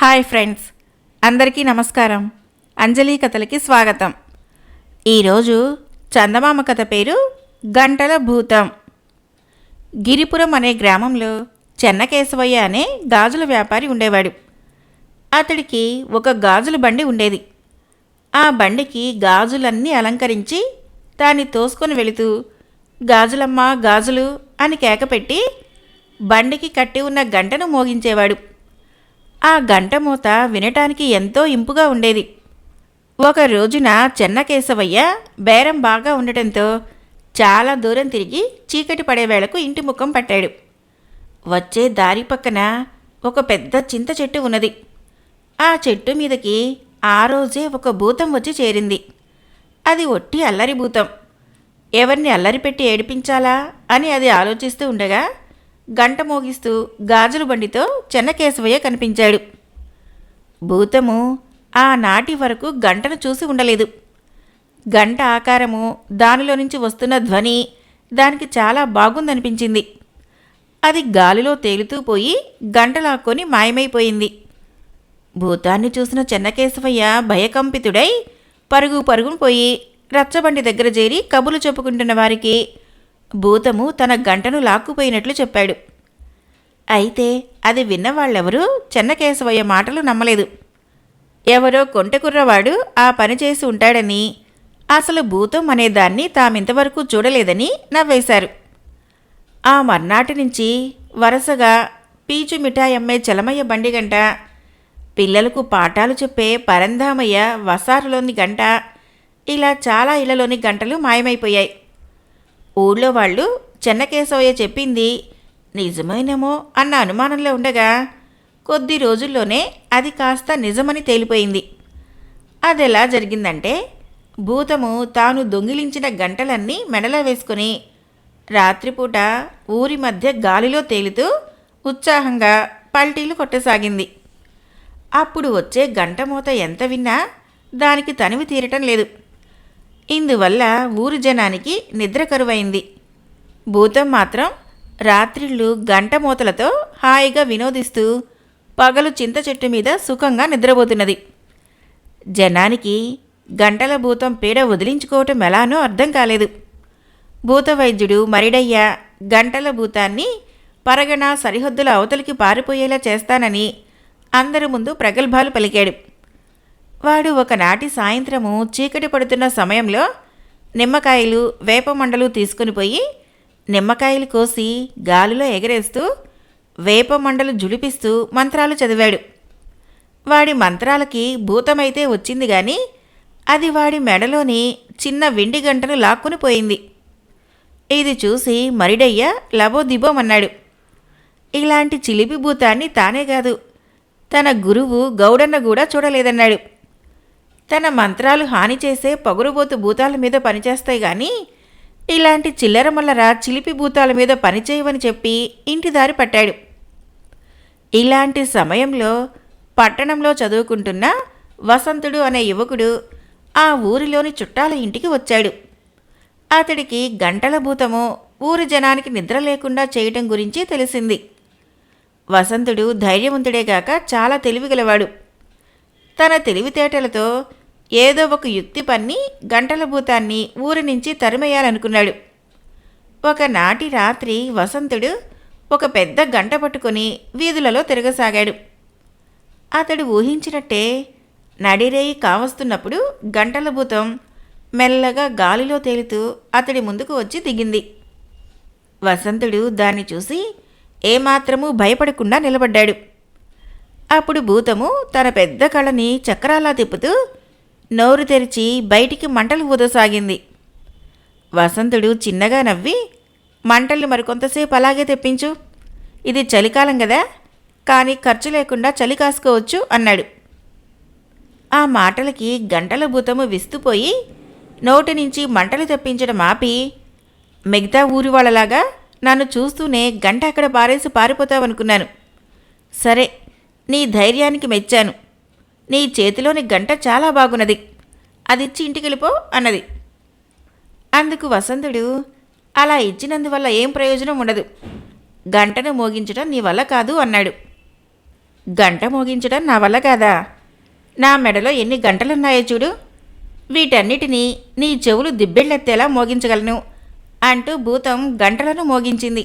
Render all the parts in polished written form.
Hi friends, అందరికీ నమస్కారం. అంజలి కథలకి స్వాగతం. ఈరోజు చందమామ కథ పేరు గంటల భూతం. గిరిపురం అనే గ్రామంలో చెన్నకేశవయ్య అనే గాజుల వ్యాపారి ఉండేవాడు. అతడికి ఒక గాజుల బండి ఉండేది. ఆ బండికి గాజులన్నీ అలంకరించి దాన్ని తోసుకొని వెళుతూ గాజులమ్మ గాజులు అని కేకపెట్టి బండికి కట్టి ఉన్న గంటను మోగించేవాడు. ఆ గంట మూత వినటానికి ఎంతో ఇంపుగా ఉండేది. ఒక రోజున చెన్నకేశవయ్య బేరం బాగా ఉండటంతో చాలా దూరం తిరిగి చీకటి పడేవేళకు ఇంటి ముఖం పట్టాడు. వచ్చే దారి పక్కన ఒక పెద్ద చింత చెట్టు ఉన్నది. ఆ చెట్టు మీదకి ఆ రోజే ఒక భూతం వచ్చి చేరింది. అది ఒట్టి అల్లరి భూతం. ఎవరిని అల్లరి పెట్టి ఏడిపించాలా అని అది ఆలోచిస్తూ ఉండగా గంట మోగిస్తూ గాజుల బండితో చెన్నకేశవయ్య కనిపించాడు. భూతము ఆనాటి వరకు గంటను చూసి ఉండలేదు. గంట ఆకారము, దానిలో నుంచి వస్తున్న ధ్వని దానికి చాలా బాగుందనిపించింది. అది గాలిలో తేలుతూ పోయి గంట లాక్కొని మాయమైపోయింది. భూతాన్ని చూసిన చెన్నకేశవయ్య భయకంపితుడై పరుగును పోయి రచ్చబండి దగ్గర చేరి కబుర్లు చెప్పుకుంటున్న వారికి భూతము తన గంటను లాక్కుపోయినట్లు చెప్పాడు. అయితే అది విన్నవాళ్ళెవరూ చెన్నకేశవయ్య మాటలు నమ్మలేదు. ఎవరో కొంటెకుర్రవాడు ఆ పని చేసి ఉంటాడని, అసలు భూతం అనేదాన్ని తామింతవరకు చూడలేదని నవ్వేశారు. ఆ మర్నాటి నుంచి వరుసగా పీచు మిఠాయి అమ్మే చలమయ్య బండి గంట, పిల్లలకు పాఠాలు చెప్పే పరంధామయ్య వసారులోని గంట, ఇలా చాలా ఇళ్లలోని గంటలు మాయమైపోయాయి. ఊళ్ళో వాళ్ళు చెన్నకేశవయ్య చెప్పింది నిజమేనేమో అన్న అనుమానంలో ఉండగా కొద్ది రోజుల్లోనే అది కాస్త నిజమని తేలిపోయింది. అదెలా జరిగిందంటే, భూతము తాను దొంగిలించిన గంటలన్నీ మెడలో వేసుకుని రాత్రిపూట ఊరి మధ్య గాలిలో తేలుతూ ఉత్సాహంగా పల్టీలు కొట్టసాగింది. అప్పుడు వచ్చే గంట మూత ఎంత విన్నా దానికి తనివి తీరటం లేదు. ఇందువల్ల ఊరు జనానికి నిద్ర కరువైంది. భూతం మాత్రం రాత్రిళ్ళు గంట మూతలతో హాయిగా వినోదిస్తూ పగలు చింత చెట్టు మీద సుఖంగా నిద్రపోతున్నది. జనానికి గంటల భూతం పీడ వదిలించుకోవటం ఎలానో అర్థం కాలేదు. భూత వైద్యుడు మరిడయ్య గంటల భూతాన్ని పరగణ సరిహద్దుల అవతలికి పారిపోయేలా చేస్తానని అందరి ముందు ప్రగల్భాలు పలికాడు. వాడు ఒకనాటి సాయంత్రము చీకటి పడుతున్న సమయంలో నిమ్మకాయలు వేపమండలు తీసుకుని పోయి నిమ్మకాయలు కోసి గాలిలో ఎగరేస్తూ వేపమండలు జులిపిస్తూ మంత్రాలు చదివాడు. వాడి మంత్రాలకి భూతమైతే వచ్చింది గాని అది వాడి మెడలోని చిన్న వెండి గంటను లాక్కుని పోయింది. ఇది చూసి మరిడయ్య లబోదిబోమన్నాడు. ఇలాంటి చిలిపి భూతాన్ని తానే కాదు, తన గురువు గౌడన్న కూడా చూడలేదన్నాడు. తన మంత్రాలు హాని చేసే పొగరుబోతు భూతాల మీద పనిచేస్తాయి గాని ఇలాంటి చిల్లరమల్లర చిలిపి భూతాల మీద పనిచేయవని చెప్పి ఇంటి దారి పట్టాడు. ఇలాంటి సమయంలో పట్టణంలో చదువుకుంటున్న వసంతుడు అనే యువకుడు ఆ ఊరిలోని చుట్టాల ఇంటికి వచ్చాడు. అతడికి గంటల భూతము ఊరి జనానికి నిద్ర లేకుండా చేయటం గురించి తెలిసింది. వసంతుడు ధైర్యవంతుడేగాక చాలా తెలివిగలవాడు. తన తెలివితేటలతో ఏదో ఒక యుక్తి పన్ని గంటల భూతాన్ని ఊరి నుంచి తరిమేయాలనుకున్నాడు. ఒకనాటి రాత్రి వసంతుడు ఒక పెద్ద గంట పట్టుకుని వీధులలో తిరగసాగాడు. అతడు ఊహించినట్టే నడిరేయి కావస్తున్నప్పుడు గంటల భూతం మెల్లగా గాలిలో తేలుతూ అతడి ముందుకు వచ్చి దిగింది. వసంతుడు దాన్ని చూసి ఏమాత్రమూ భయపడకుండా నిలబడ్డాడు. అప్పుడు భూతము తన పెద్ద కళ్ళని చక్రాలా తిప్పుతూ నోరు తెరిచి బయటికి మంటలు ఊదసాగింది. వసంతుడు చిన్నగా నవ్వి, మంటల్ని మరికొంతసేపు అలాగే తెప్పించు, ఇది చలికాలం కదా, కానీ ఖర్చు లేకుండా చలి కాసుకోవచ్చు అన్నాడు. ఆ మాటలకి గంటల భూతము విస్తుపోయి నోటి నుంచి మంటలు తెప్పించడం ఆపి, మిగతా ఊరి వాళ్ళలాగా నన్ను చూస్తూనే గంట అక్కడ పారేసి పారిపోతావనుకున్నాను. సరే, నీ ధైర్యానికి మెచ్చాను. నీ చేతిలోని గంట చాలా బాగున్నది, అదిచ్చి ఇంటికెళ్ళిపో అన్నది. అందుకు వసంతుడు, అలా ఇచ్చినందువల్ల ఏం ప్రయోజనం ఉండదు, గంటను మోగించడం నీ వల్ల కాదు అన్నాడు. గంట మోగించడం నా వల్ల కాదా? నా మెడలో ఎన్ని గంటలున్నాయో చూడు, వీటన్నిటినీ నీ చెవులు దిబ్బెళ్ళెత్తేలా మోగించగలను అంటూ భూతం గంటలను మోగించింది.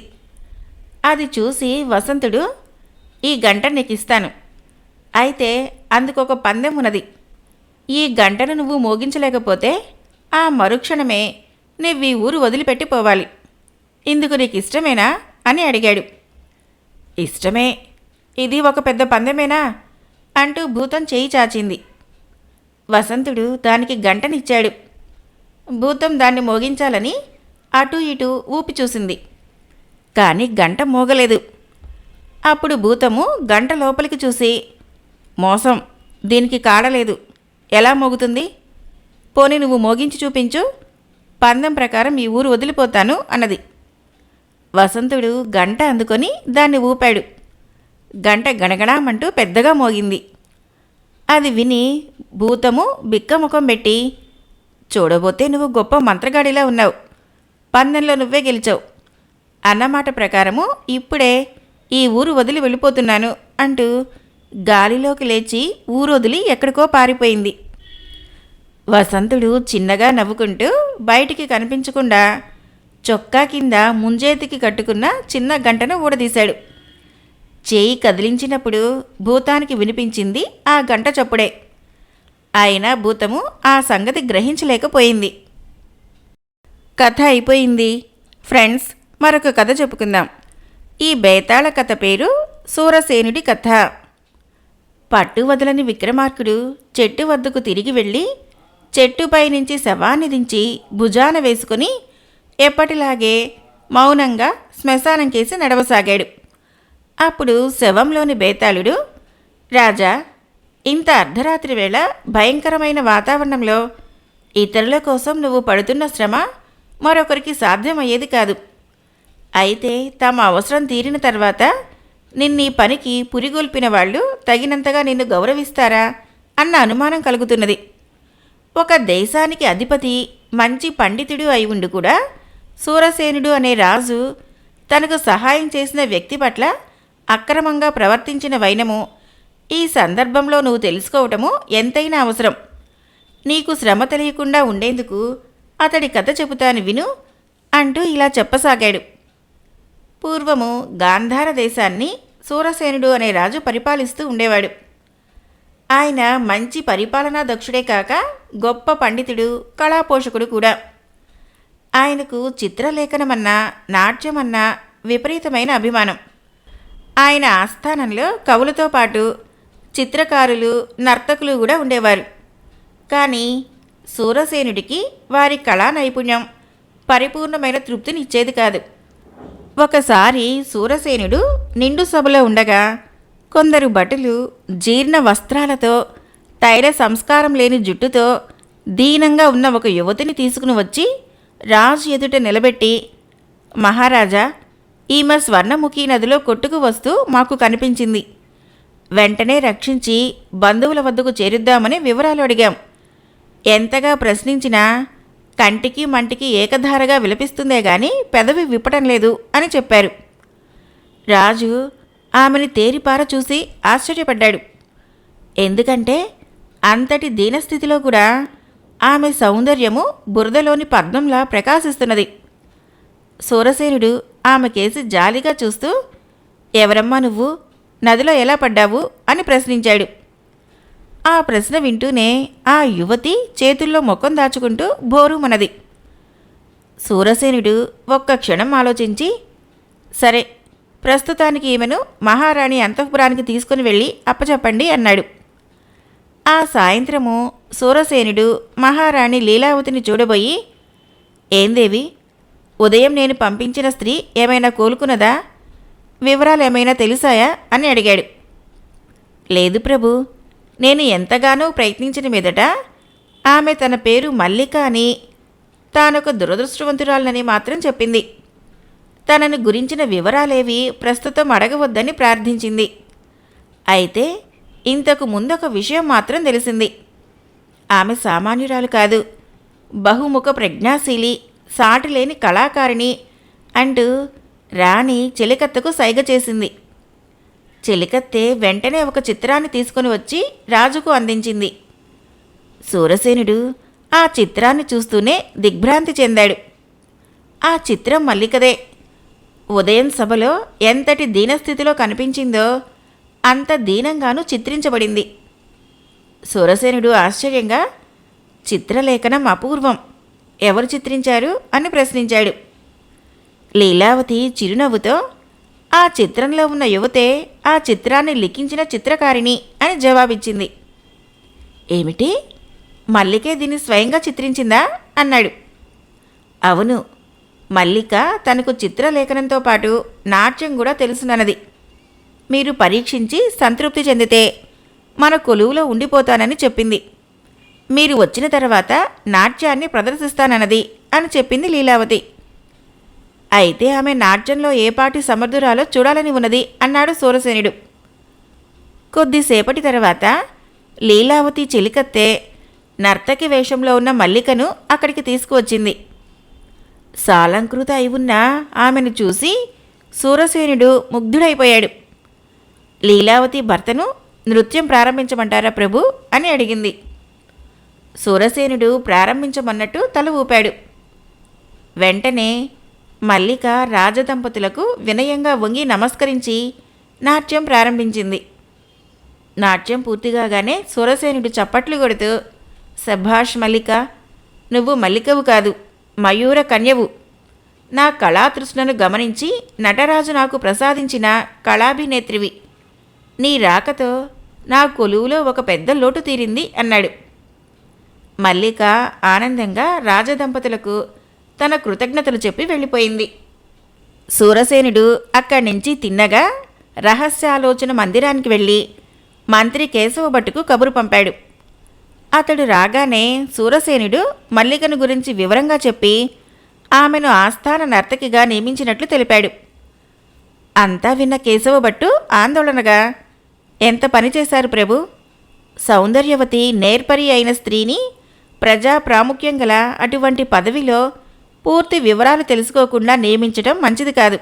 అది చూసి వసంతుడు, ఈ గంట నీకిస్తాను, అయితే అందుకొక పందెం ఉన్నది. ఈ గంటను నువ్వు మోగించలేకపోతే ఆ మరుక్షణమే నువ్వు ఈ ఊరు వదిలిపెట్టిపోవాలి. ఇందుకు నీకు ఇష్టమేనా అని అడిగాడు. ఇష్టమే, ఇది ఒక పెద్ద పందెమేనా అంటూ భూతం చేయి చాచింది. వసంతుడు దానికి గంటనిచ్చాడు. భూతం దాన్ని మోగించాలని అటూ ఇటూ ఊపి చూసింది, కానీ గంట మోగలేదు. అప్పుడు భూతము గంట లోపలికి చూసి, మోసం, దీనికి కాడలేదు, ఎలా మోగుతుంది? పోనీ నువ్వు మోగించి చూపించు, పందెం ప్రకారం ఈ ఊరు వదిలిపోతాను అన్నది. వసంతుడు గంట అందుకొని దాన్ని ఊపాడు. గంట గణగణామంటూ పెద్దగా మోగింది. అది విని భూతము బిక్కముఖం పెట్టి, చూడబోతే నువ్వు గొప్ప మంత్రగాడిలా ఉన్నావు, పందెంలో నువ్వే గెలిచావు, అన్నమాట ప్రకారము ఇప్పుడే ఈ ఊరు వదిలి వెళ్ళిపోతున్నాను అంటూ గాలిలోకి లేచి ఊరొదిలి ఎక్కడికో పారిపోయింది. వసంతుడు చిన్నగా నవ్వుకుంటూ బయటికి కనిపించకుండా చొక్కా కింద ముంజేతికి కట్టుకున్న చిన్న గంటను ఊడదీశాడు. చేయి కదిలించినప్పుడు భూతానికి వినిపించింది ఆ గంట చప్పుడే. అయినా భూతము ఆ సంగతి గ్రహించలేకపోయింది. కథ అయిపోయింది. ఫ్రెండ్స్, మరొక కథ చెప్పుకుందాం. ఈ బేతాళ కథ పేరు సూరసేనుడి కథ. పట్టు వదలని విక్రమార్కుడు చెట్టు వద్దకు తిరిగి వెళ్ళి చెట్టుపై నుంచి శవాన్ని దించి భుజాన వేసుకుని ఎప్పటిలాగే మౌనంగా శ్మశానం కేసి నడవసాగాడు. అప్పుడు శవంలోని బేతాళుడు, రాజా, ఇంత అర్ధరాత్రి వేళ భయంకరమైన వాతావరణంలో ఇతరుల కోసం నువ్వు పడుతున్న శ్రమ మరొకరికి సాధ్యమయ్యేది కాదు. అయితే తమ అవసరం తీరిన తర్వాత నిన్నీ పనికి పురిగొల్పిన వాళ్ళు తగినంతగా నిన్ను గౌరవిస్తారా అన్న అనుమానం కలుగుతున్నది. ఒక దేశానికి అధిపతి మంచి పండితుడు అయి ఉండి కూడా సూరసేనుడు అనే రాజు తనకు సహాయం చేసిన వ్యక్తి పట్ల అక్రమంగా ప్రవర్తించిన వైనము ఈ సందర్భంలో నువ్వు తెలుసుకోవటము ఎంతైనా అవసరం. నీకు శ్రమ తెలియకుండా ఉండేందుకు అతడి కథ చెబుతాను విను అంటూ ఇలా చెప్పసాగాడు. పూర్వము గాంధార దేశాన్ని సూరసేనుడు అనే రాజు పరిపాలిస్తూ ఉండేవాడు. ఆయన మంచి పరిపాలనా దక్షుడే కాక గొప్ప పండితుడు, కళాపోషకుడు కూడా. ఆయనకు చిత్రలేఖనమన్నా నాట్యమన్నా విపరీతమైన అభిమానం. ఆయన ఆస్థానంలో కవులతో పాటు చిత్రకారులు, నర్తకులు కూడా ఉండేవారు. కానీ సూరసేనుడికి వారి కళా నైపుణ్యం పరిపూర్ణమైన తృప్తినిచ్చేది కాదు. ఒకసారి సూరసేనుడు నిండు సభలో ఉండగా కొందరు భటులు జీర్ణ వస్త్రాలతో, తైల సంస్కారం లేని జుట్టుతో దీనంగా ఉన్న ఒక యువతిని తీసుకుని వచ్చి రాజు ఎదుట నిలబెట్టి, మహారాజా, ఈమె స్వర్ణముఖి నదిలో కొట్టుకు వస్తూ మాకు కనిపించింది. వెంటనే రక్షించి బంధువుల వద్దకు చేరుద్దామని వివరాలు అడిగాం. ఎంతగా ప్రశ్నించినా కంటికి మంటికి ఏకధారగా విలపిస్తుందే గాని పెదవి విప్పటం లేదు అని చెప్పారు. రాజు ఆమెని తేరిపార చూసి ఆశ్చర్యపడ్డాడు. ఎందుకంటే అంతటి దీనస్థితిలో కూడా ఆమె సౌందర్యము బురదలోని పద్మంలా ప్రకాశిస్తున్నది. సూరసేనుడు ఆమె కేసి జాలిగా చూస్తూ, ఎవరమ్మా నువ్వు, నదిలో ఎలా పడ్డావు అని ప్రశ్నించాడు. ఆ ప్రశ్న వింటూనే ఆ యువతి చేతుల్లో ముఖం దాచుకుంటూ బోరుమన్నది. సూరసేనుడు ఒక్క క్షణం ఆలోచించి, సరే, ప్రస్తుతానికి ఈమెను మహారాణి అంతఃపురానికి తీసుకుని వెళ్ళి అప్పచెప్పండి అన్నాడు. ఆ సాయంత్రము సూరసేనుడు మహారాణి లీలావతిని చూడబోయి, ఏం దేవి, ఉదయం నేను పంపించిన స్త్రీ ఏమైనా కోలుకున్నదా? వివరాలు ఏమైనా తెలిసాయా అని అడిగాడు. లేదు ప్రభు, నేను ఎంతగానో ప్రయత్నించిన మీదట ఆమె తన పేరు మల్లిక అని, తానొక దురదృష్టవంతురాలనని మాత్రం చెప్పింది. తనను గురించిన వివరాలేవి ప్రస్తుతం అడగవద్దని ప్రార్థించింది. అయితే ఇంతకు ముందొక విషయం మాత్రం తెలిసింది. ఆమె సామాన్యురాలు కాదు, బహుముఖ ప్రజ్ఞాశీలి, సాటిలేని కళాకారిణి అంటూ రాణి చెలికత్తకు సైగ చేసింది. చెలికత్తె వెంటనే ఒక చిత్రాన్ని తీసుకుని వచ్చి రాజుకు అందించింది. సూరసేనుడు ఆ చిత్రాన్ని చూస్తూనే దిగ్భ్రాంతి చెందాడు. ఆ చిత్రం మల్లికదే. ఉదయం సభలో ఎంతటి దీనస్థితిలో కనిపించిందో అంత దీనంగానూ చిత్రించబడింది. సూరసేనుడు ఆశ్చర్యంగా, చిత్రలేఖనం అపూర్వం, ఎవరు చిత్రించారు అని ప్రశ్నించాడు. లీలావతి చిరునవ్వుతో, ఆ చిత్రంలో ఉన్న యువతే ఆ చిత్రాన్ని లిఖించిన చిత్రకారిణి అని జవాబిచ్చింది. ఏమిటి, మల్లికే దీన్ని స్వయంగా చిత్రించిందా అన్నాడు. అవును, మల్లిక తనకు చిత్రలేఖనంతో పాటు నాట్యం కూడా తెలుసునన్నది. మీరు పరీక్షించి సంతృప్తి చెందితే మన కొలువులో ఉండిపోతానని చెప్పింది. మీరు వచ్చిన తర్వాత నాట్యాన్ని ప్రదర్శిస్తానన్నది అని చెప్పింది లీలావతి. అయితే ఆమె నాట్యంలో ఏపాటి సమర్థురాలో చూడాలని ఉన్నది అన్నాడు సూరసేనుడు. కొద్దిసేపటి తర్వాత లీలావతి చెలికత్తె నర్తకి వేషంలో ఉన్న మల్లికను అక్కడికి తీసుకువచ్చింది. సాలంకృత అయి ఉన్న ఆమెను చూసి సూరసేనుడు ముగ్ధుడైపోయాడు. లీలావతి భర్తను నృత్యం ప్రారంభించమంటారా ప్రభు అని అడిగింది. సూరసేనుడు ప్రారంభించమన్నట్టు తల ఊపాడు. వెంటనే మల్లిక రాజదంపతులకు వినయంగా వంగి నమస్కరించి నాట్యం ప్రారంభించింది. నాట్యం పూర్తిగానే సూరసేనుడు చప్పట్లు కొడుతూ, సభాష్ మల్లిక, నువ్వు మల్లికవు కాదు, మయూర కన్యవు. నా కళాతృష్ణను గమనించి నటరాజు నాకు ప్రసాదించిన కళాభినేత్రివి. నీ రాకతో నా కొలువులో ఒక పెద్ద లోటు తీరింది అన్నాడు. మల్లిక ఆనందంగా రాజదంపతులకు తన కృతజ్ఞతలు చెప్పి వెళ్ళిపోయింది. సూరసేనుడు అక్కడి నుంచి తిన్నగా రహస్యాలోచన మందిరానికి వెళ్ళి మంత్రి కేశవభట్టుకు కబురు పంపాడు. అతడు రాగానే సూరసేనుడు మల్లికను గురించి వివరంగా చెప్పి ఆమెను ఆస్థాన నర్తకిగా నియమించినట్లు తెలిపాడు. అంతా విన్న కేశవభట్టు ఆందోళనగా, ఎంత పని చేశారు ప్రభు? సౌందర్యవతి నేర్పరి అయిన స్త్రీని ప్రజా ప్రాముఖ్యం గల అటువంటి పదవిలో పూర్తి వివరాలు తెలుసుకోకుండా నియమించడం మంచిది కాదు.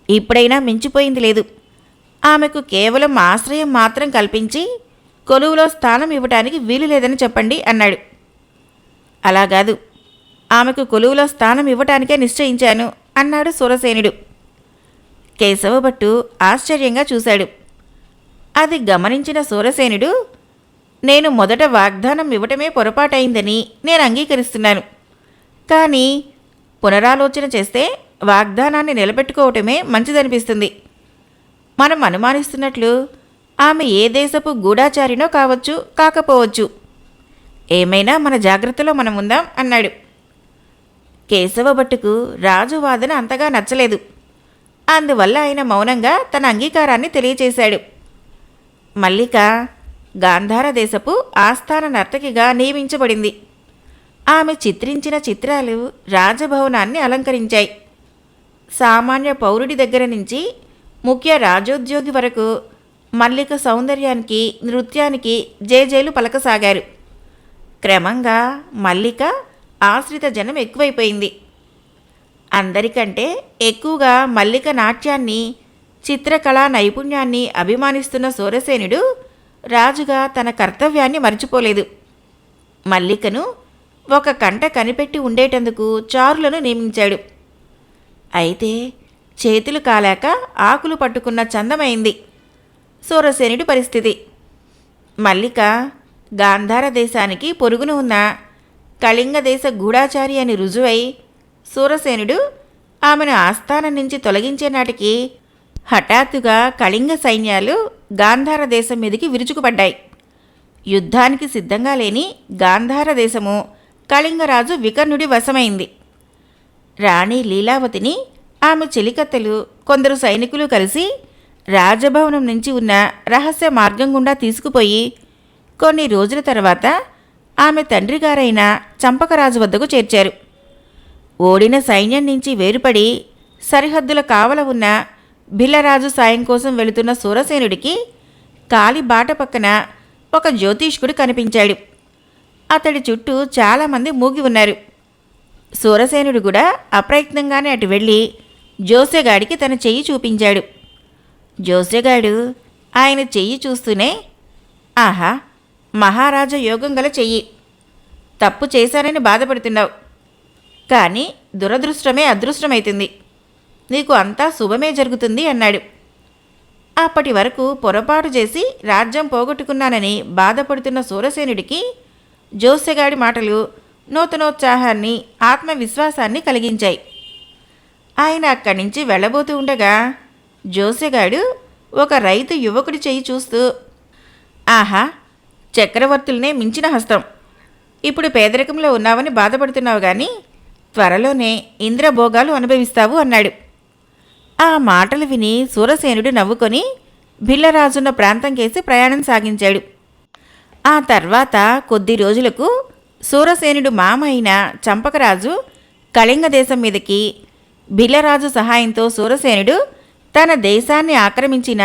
ఇప్పుడైనా మించిపోయింది లేదు. ఆమెకు కేవలం ఆశ్రయం మాత్రం కల్పించి కొలువులో స్థానం ఇవ్వటానికి వీలు లేదని చెప్పండి అన్నాడు. అలాగాదు, ఆమెకు కొలువులో స్థానం ఇవ్వటానికే నిశ్చయించాను అన్నాడు సూరసేనుడు. కేశవభట్టు ఆశ్చర్యంగా చూశాడు. అది గమనించిన సూరసేనుడు, నేను మొదట వాగ్దానం ఇవ్వటమే పొరపాటైందని నేను అంగీకరిస్తున్నాను. కానీ పునరాలోచన చేస్తే వాగ్దానాన్ని నిలబెట్టుకోవటమే మంచిదనిపిస్తుంది. మనం అనుమానిస్తున్నట్లు ఆమె ఏ దేశపు గూఢాచారినో కావచ్చు, కాకపోవచ్చు. ఏమైనా మన జాగ్రత్తలో మనం ఉందాం అన్నాడు. కేశవభట్టుకు రాజు వాదన అంతగా నచ్చలేదు. అందువల్ల ఆయన మౌనంగా తన అంగీకారాన్ని తెలియచేశాడు. మల్లిక గాంధార దేశపు ఆస్థాన నర్తకిగా నియమించబడింది. ఆమె చిత్రించిన చిత్రాలు రాజభవనాన్ని అలంకరించాయి. సామాన్య పౌరుడి దగ్గర నుంచి ముఖ్య రాజోద్యోగి వరకు మల్లిక సౌందర్యానికి, నృత్యానికి జేజేలు పలకసాగారు. క్రమంగా మల్లిక ఆశ్రిత జనం ఎక్కువైపోయింది. అందరికంటే ఎక్కువగా మల్లిక నాట్యాన్ని, చిత్రకళా నైపుణ్యాన్ని అభిమానిస్తున్న సూరసేనుడు రాజుగా తన కర్తవ్యాన్ని మర్చిపోలేదు. మల్లికను ఒక కంట కనిపెట్టి ఉండేటందుకు చారులను నియమించాడు. అయితే చేతులు కాలాక ఆకులు పట్టుకున్న చందమైంది సూరసేనుడి పరిస్థితి. మల్లిక గాంధార దేశానికి పొరుగున ఉన్న కళింగ దేశ గూఢాచారి అని రుజువై సూరసేనుడు ఆమెను ఆస్థానం నుంచి తొలగించే నాటికి హఠాత్తుగా కళింగ సైన్యాలు గాంధార దేశం మీదికి విరుచుకుపడ్డాయి. యుద్ధానికి సిద్ధంగా లేని గాంధార దేశము కళింగరాజు వికర్ణుడి వశమైంది. రాణి లీలావతిని ఆమె చెలికత్తెలు కొందరు సైనికులు కలిసి రాజభవనం నుంచి ఉన్న రహస్య మార్గం గుండా తీసుకుపోయి కొన్ని రోజుల తర్వాత ఆమె తండ్రిగారైన చంపకరాజు వద్దకు చేర్చారు. ఓడిన సైన్యం నుంచి వేరుపడి సరిహద్దుల కావల ఉన్న భిల్లరాజు సాయం కోసం వెళుతున్న సూరసేనుడికి కాలి బాట పక్కన ఒక జ్యోతిష్కుడు కనిపించాడు. అతడి చుట్టూ చాలామంది మూగి ఉన్నారు. సూరసేనుడు కూడా అప్రయత్నంగానే అటు వెళ్ళి జోసెగాడికి తన చెయ్యి చూపించాడు. జోస్యగాడు ఆయన చెయ్యి చూస్తూనే, ఆహా, మహారాజ యోగం గల చెయ్యి. తప్పు చేశానని బాధపడుతున్నావు, కానీ దురదృష్టమే అదృష్టమైతుంది. నీకు అంతా శుభమే జరుగుతుంది అన్నాడు. అప్పటి వరకు పొరపాటు చేసి రాజ్యం పోగొట్టుకున్నానని బాధపడుతున్న సూరసేనుడికి జోస్యగాడి మాటలు నూతనోత్సాహాన్ని, ఆత్మవిశ్వాసాన్ని కలిగించాయి. ఆయన అక్కడి నుంచి వెళ్ళబోతూ ఉండగా జోస్యగాడు ఒక రైతు యువకుడి చెయ్యి చూస్తూ, ఆహా, చక్రవర్తులనే మించిన హస్తం. ఇప్పుడు పేదరికంలో ఉన్నావని బాధపడుతున్నావు కానీ త్వరలోనే ఇంద్రభోగాలు అనుభవిస్తావు అన్నాడు. ఆ మాటలు విని సూరసేనుడు నవ్వుకొని భిల్లరాజున్న ప్రాంతం కేసి ప్రయాణం సాగించాడు. ఆ తర్వాత కొద్ది రోజులకు సూరసేనుడు మామ అయిన చంపకరాజు కళింగ దేశం మీదకి భిల్లరాజు సహాయంతో సూరసేనుడు తన దేశాన్ని ఆక్రమించిన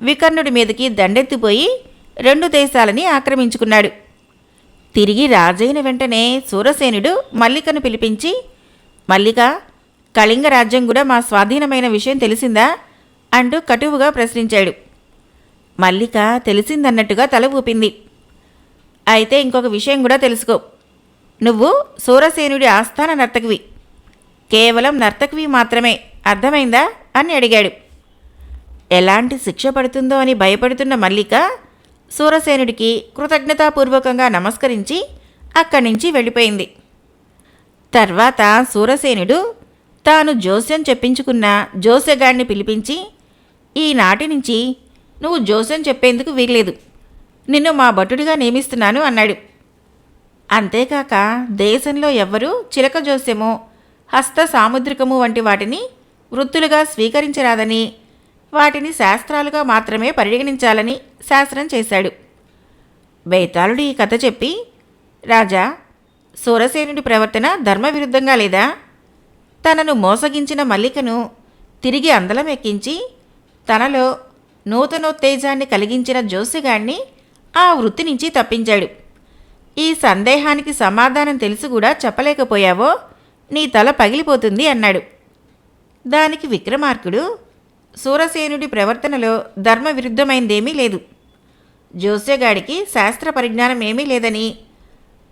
వికర్ణుడి మీదకి దండెత్తిపోయి 2 దేశాలని ఆక్రమించుకున్నాడు. తిరిగి రాజైన వెంటనే సూరసేనుడు మల్లికను పిలిపించి, మల్లిక, కళింగ రాజ్యం కూడా మా స్వాధీనమైన విషయం తెలిసిందా అంటూ కటువుగా ప్రశ్నించాడు. మల్లిక తెలిసిందన్నట్టుగా తల ఊపింది. అయితే ఇంకొక విషయం కూడా తెలుసుకో. నువ్వు సూరసేనుడి ఆస్థాన నర్తకివి. కేవలం నర్తకివి మాత్రమే, అర్థమైందా అని అడిగాడు. ఎలాంటి శిక్ష పడుతుందో అని భయపడుతున్న మల్లిక సూరసేనుడికి కృతజ్ఞతాపూర్వకంగా నమస్కరించి అక్కడి నుంచి వెళ్ళిపోయింది. తర్వాత సూరసేనుడు తాను జోస్యం చెప్పించుకున్న జోస్యగాడిని పిలిపించి, ఈనాటి నుంచి నువ్వు జోస్యం చెప్పేందుకు వీల్లేదు, నిన్ను మా భటుడిగా నియమిస్తున్నాను అన్నాడు. అంతేకాక దేశంలో ఎవ్వరూ చిలక జోస్యము, హస్త సాముద్రికము వంటి వాటిని వృత్తులుగా స్వీకరించరాదని, వాటిని శాస్త్రాలుగా మాత్రమే పరిగణించాలని శాసనం చేశాడు. బేతాళుడు ఈ కథ చెప్పి, రాజా, సూరసేనుడి ప్రవర్తన ధర్మవిరుద్ధంగా లేదా? తనను మోసగించిన మల్లికను తిరిగి అందలం ఎక్కించి తనలో నూతనోత్తేజాన్ని కలిగించిన జోస్యగాడిని ఆ వృత్తి నుంచి తప్పించాడు. ఈ సందేహానికి సమాధానం తెలిసి కూడా చెప్పలేకపోయావో నీ తల పగిలిపోతుంది అన్నాడు. దానికి విక్రమార్కుడు, సూరసేనుడి ప్రవర్తనలో ధర్మవిరుద్ధమైందేమీ లేదు. జోస్యగాడికి శాస్త్ర పరిజ్ఞానం ఏమీ లేదని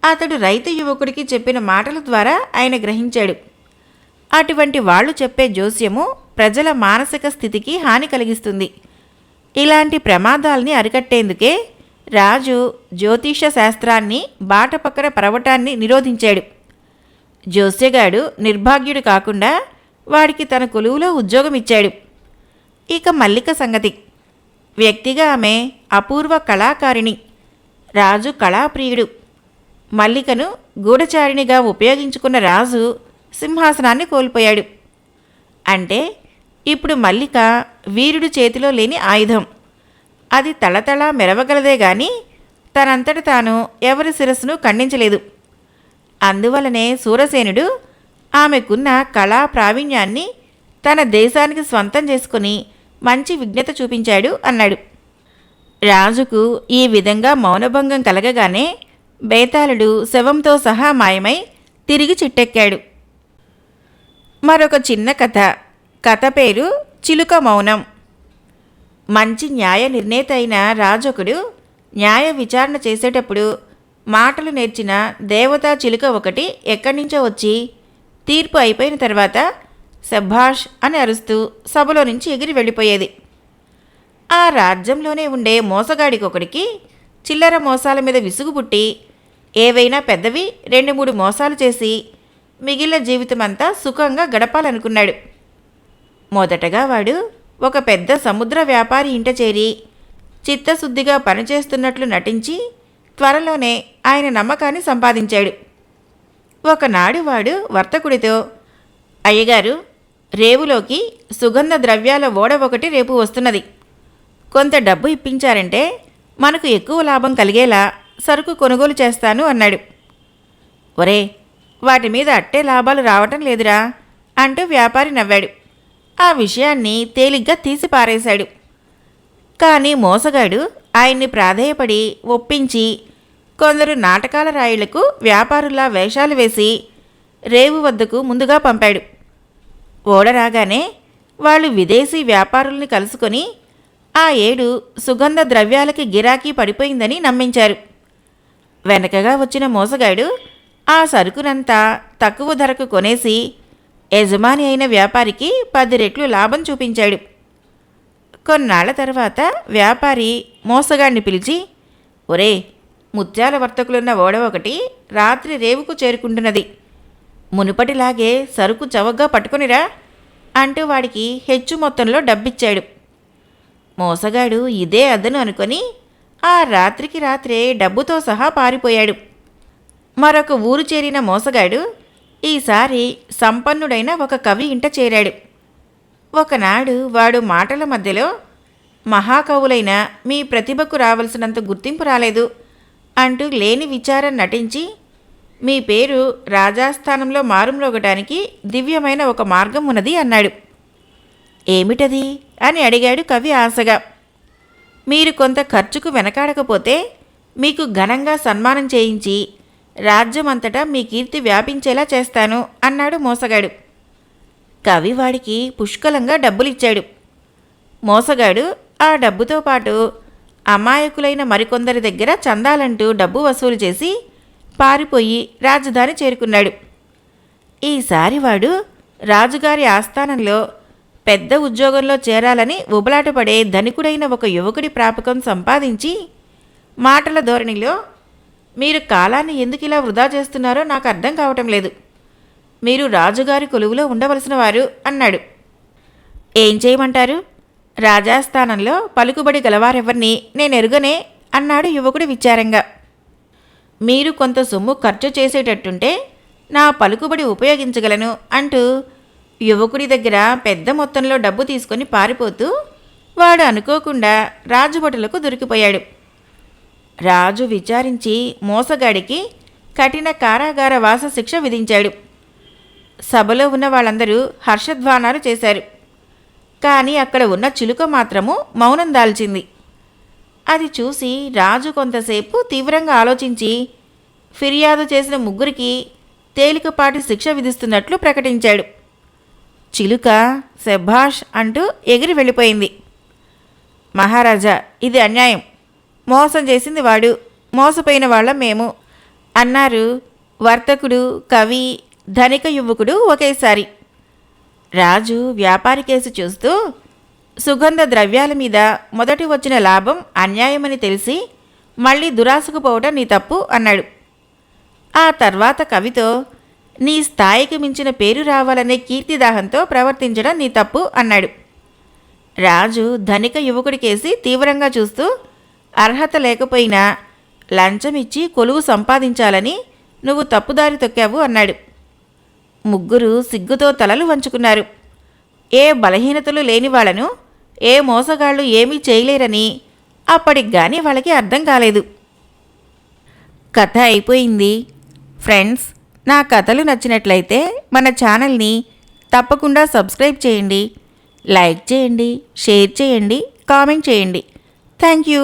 అతడు రైతు యువకుడికి చెప్పిన మాటల ద్వారా ఆయన గ్రహించాడు. అటువంటి వాళ్ళు చెప్పే జోస్యము ప్రజల మానసిక స్థితికి హాని కలిగిస్తుంది. ఇలాంటి ప్రమాదాల్ని అరికట్టేందుకే రాజు జ్యోతిష శాస్త్రాన్ని బాట పక్కన పరవటాన్ని నిరోధించాడు. జోస్యగాడు నిర్భాగ్యుడు కాకుండా వాడికి తన కొలువులో ఉద్యోగం ఇచ్చాడు. ఇక మల్లిక సంగతి. వ్యక్తిగా ఆమె అపూర్వ కళాకారిణి, రాజు కళాప్రియుడు. మల్లికను గూఢచారిణిగా ఉపయోగించుకున్న రాజు సింహాసనాన్ని కోల్పోయాడు. అంటే ఇప్పుడు మల్లిక వీరుడు చేతిలో లేని ఆయుధం. అది తళతళ మెరవగలదే గాని తనంతట తాను ఎవరి శిరస్సును ఖండించలేదు. అందువలనే సూరసేనుడు ఆమెకున్న కళా ప్రావీణ్యాన్ని తన దేశానికి స్వంతం చేసుకుని మంచి విజ్ఞత చూపించాడు అన్నాడు. రాజుకు ఈ విధంగా మౌనభంగం కలగగానే బేతాళుడు శవంతో సహా మాయమై తిరిగి చిట్టెక్కాడు. మరొక చిన్న కథ. కథ పేరు చిలుక మౌనం. మంచి న్యాయ నిర్ణేత అయిన రాజొకడు న్యాయ విచారణ చేసేటప్పుడు మాటలు నేర్చిన దేవతా చిలుక ఒకటి ఎక్కడి నుంచో వచ్చి తీర్పు అయిపోయిన తర్వాత శభాష్ అని అరుస్తూ సభలో నుంచి ఎగిరి వెళ్ళిపోయేది. ఆ రాజ్యంలోనే ఉండే మోసగాడికొకడికి చిల్లర మోసాల మీద విసుగు పుట్టి ఏవైనా పెద్దవి 2-3 మోసాలు చేసి మిగిలిన జీవితమంతా సుఖంగా గడపాలనుకున్నాడు. మొదటగా వాడు ఒక పెద్ద సముద్ర వ్యాపారి ఇంట చేరి చిత్తశుద్ధిగా పనిచేస్తున్నట్లు నటించి త్వరలోనే ఆయన నమ్మకాన్ని సంపాదించాడు. ఒకనాడు వాడు వర్తకుడితో, అయ్యగారు, రేవులోకి సుగంధ ద్రవ్యాల ఓడ ఒకటి రేపు వస్తున్నది. కొంత డబ్బు ఇప్పించారంటే మనకు ఎక్కువ లాభం కలిగేలా సరుకు కొనుగోలు చేస్తాను అన్నాడు. ఒరే, వాటి మీద అట్టే లాభాలు రావటం లేదురా అంటూ వ్యాపారి నవ్వాడు. ఆ విషయాన్ని తేలిగ్గా తీసి పారేశాడు. కానీ మోసగాడు ఆయన్ని ప్రాధేయపడి ఒప్పించి కొందరు నాటకాల రాయుళ్లకు వ్యాపారుల్లా వేషాలు వేసి రేవు వద్దకు ముందుగా పంపాడు. ఓడ రాగానే వాళ్ళు విదేశీ వ్యాపారుల్ని కలుసుకొని ఆ ఏడు సుగంధ ద్రవ్యాలకి గిరాకీ పడిపోయిందని నమ్మించారు. వెనకగా వచ్చిన మోసగాడు ఆ సరుకునంతా తక్కువ ధరకు కొనేసి యజమాని అయిన వ్యాపారికి 10 రెట్లు లాభం చూపించాడు. కొన్నాళ్ల తర్వాత వ్యాపారి మోసగాడిని పిలిచి, ఒరే, ముత్యాల వర్తకులున్న ఓడ ఒకటి రాత్రి రేవుకు చేరుకుంటున్నది, మునుపటిలాగే సరుకు చవగ్గా పట్టుకొనిరా అంటూ వాడికి హెచ్చు మొత్తంలో డబ్బిచ్చాడు. మోసగాడు ఇదే అదను అనుకొని ఆ రాత్రికి రాత్రే డబ్బుతో సహా పారిపోయాడు. మరొక ఊరు చేరిన మోసగాడు ఈసారి సంపన్నుడైన ఒక కవి ఇంట చేరాడు. ఒకనాడు వాడు మాటల మధ్యలో, మహాకవులైన మీ ప్రతిభకు రావలసినంత గుర్తింపు రాలేదు అంటూ లేని విచారం నటించి, మీ పేరు రాజాస్థానంలో మారుమ్రోగటానికి దివ్యమైన ఒక మార్గం ఉన్నది అన్నాడు. ఏమిటది అని అడిగాడు కవి ఆశగా. మీరు కొంత ఖర్చుకు వెనకాడకపోతే మీకు ఘనంగా సన్మానం చేయించి రాజ్యమంతటా మీ కీర్తి వ్యాపించేలా చేస్తాను అన్నాడు మోసగాడు. కవి వాడికి పుష్కలంగా డబ్బులిచ్చాడు. మోసగాడు ఆ డబ్బుతో పాటు అమాయకులైన మరికొందరి దగ్గర చందాలంటూ డబ్బు వసూలు చేసి పారిపోయి రాజధాని చేరుకున్నాడు. ఈసారి వాడు రాజుగారి ఆస్థానంలో పెద్ద ఉద్యోగంలో చేరాలని ఉబలాటపడే ధనికుడైన ఒక యువకుడి ప్రాపకం సంపాదించి మాటల ధోరణిలో, మీరు కాలాన్ని ఎందుకు ఇలా వృధా చేస్తున్నారో నాకు అర్థం కావటం లేదు, మీరు రాజుగారి కొలువులో ఉండవలసిన వారు అన్నాడు. ఏం చేయమంటారు, రాజాస్థానంలో పలుకుబడి గలవారెవరిని నేనెరుగనే అన్నాడు యువకుడు విచారంగా. మీరు కొంత సొమ్ము ఖర్చు చేసేటట్టుంటే నా పలుకుబడి ఉపయోగించగలను అంటూ యువకుడి దగ్గర పెద్ద మొత్తంలో డబ్బు తీసుకొని పారిపోతూ వాడు అనుకోకుండా రాజుభటులకు దొరికిపోయాడు. రాజు విచారించి మోసగాడికి కఠిన కారాగార వాస శిక్ష విధించాడు. సభలో ఉన్న వాళ్ళందరూ హర్షధ్వానాలు చేశారు. కానీ అక్కడ ఉన్న చిలుక మాత్రము మౌనం దాల్చింది. అది చూసి రాజు కొంతసేపు తీవ్రంగా ఆలోచించి ఫిర్యాదు చేసిన ముగ్గురికి తేలికపాటి శిక్ష విధిస్తున్నట్లు ప్రకటించాడు. చిలుక శభాష్ అంటూ ఎగిరి వెళ్ళిపోయింది. మహారాజా, ఇది అన్యాయం, మోసం చేసింది వాడు, మోసపోయిన వాళ్ళం మేము అన్నారు వర్తకుడు, కవి, ధనిక యువకుడు ఒకేసారి. రాజు వ్యాపారి కేసు చూస్తూ, సుగంధ ద్రవ్యాల మీద మొదటి వచ్చిన లాభం అన్యాయమని తెలిసి మళ్ళీ దురాశకు పోవటం నీ తప్పు అన్నాడు. ఆ తర్వాత కవితో, నీ స్థాయికి మించిన పేరు రావాలనే కీర్తిదాహంతో ప్రవర్తించడం నీ తప్పు అన్నాడు. రాజు ధనిక యువకుడికేసి తీవ్రంగా చూస్తూ, అర్హత లేకపోయినా లంచమిచ్చి కొలువు సంపాదించాలని నువ్వు తప్పుదారి తొక్కావు అన్నాడు. ముగ్గురు సిగ్గుతో తలలు వంచుకున్నారు. ఏ బలహీనతలు లేని వాళ్లను ఏ మోసగాళ్లు ఏమీ చేయలేరని అప్పటికి వాళ్ళకి అర్థం కాలేదు. కథ అయిపోయింది. ఫ్రెండ్స్, నా కథలు నచ్చినట్లయితే మన ఛానల్ని తప్పకుండా సబ్స్క్రైబ్ చేయండి, లైక్ చేయండి, షేర్ చేయండి, కామెంట్ చేయండి. Thank you.